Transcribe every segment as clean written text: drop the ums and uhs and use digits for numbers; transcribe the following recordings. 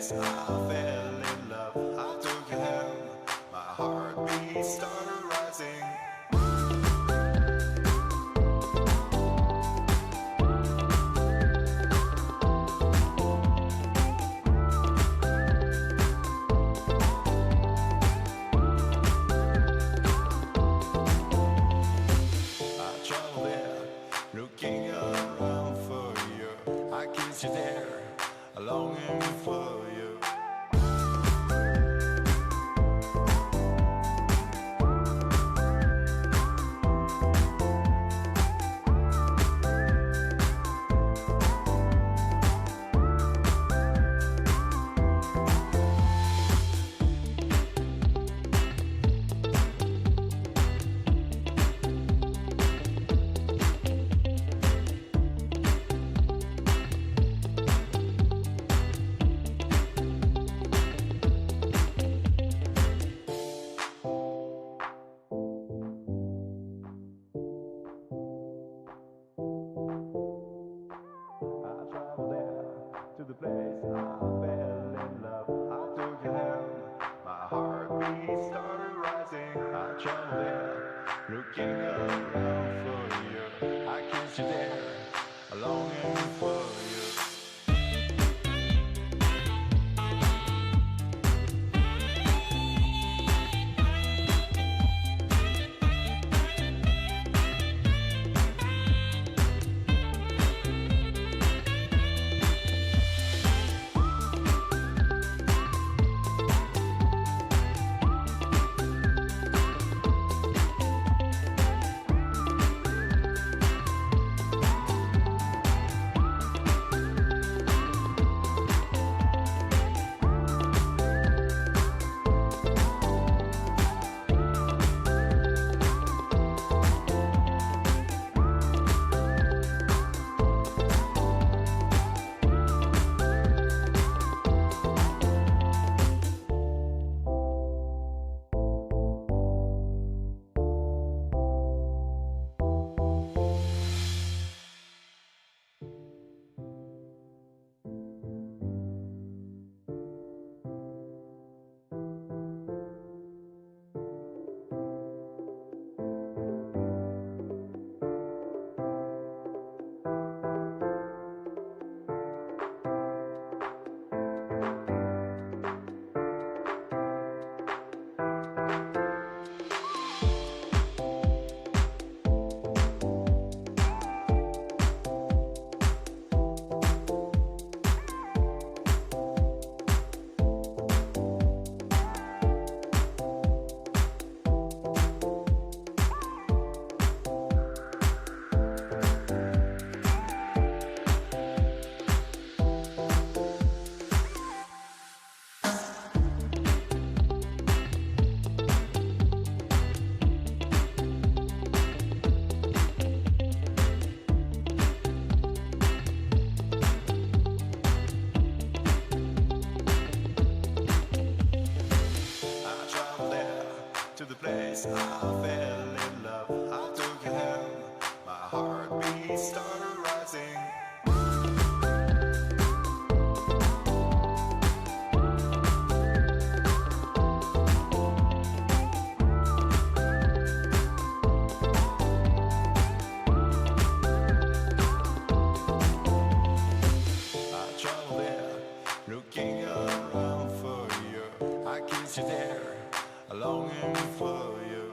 place I fell in love. I took your hand, my heartbeat started rising. Looking around for you, I kissed you there, longing for you. To the place I fell in love. I took your hand, my heartbeat started rising. I traveled there, looking around for you. I kissed you there, longing for you. To the place I fell in love. I took your hand, my heartbeat started rising. I traveled there, looking around for you. I kissed you there, longing for you.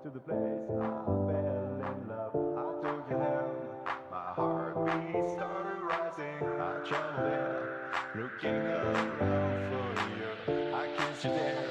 To the place I fell in love. I took your hand, my heartbeat started rising. I traveled there, looking around for you. I kissed you there,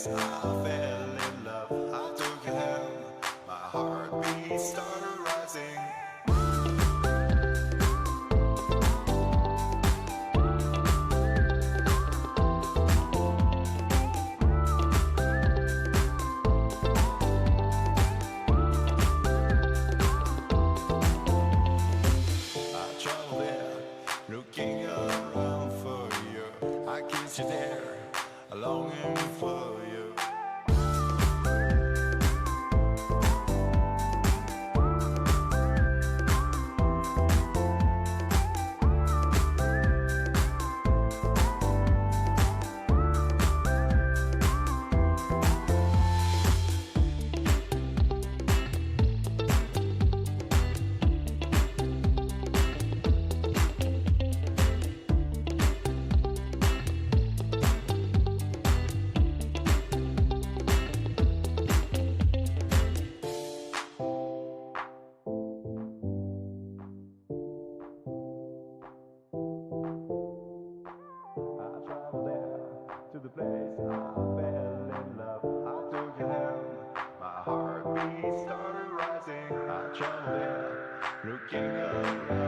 place I fell in love. I took you home, my heartbeat started rising. Looking around for you, I kiss you there, longing for you. To the place I fell in love. I took you home, my heartbeat started rising. I traveled there, looking around.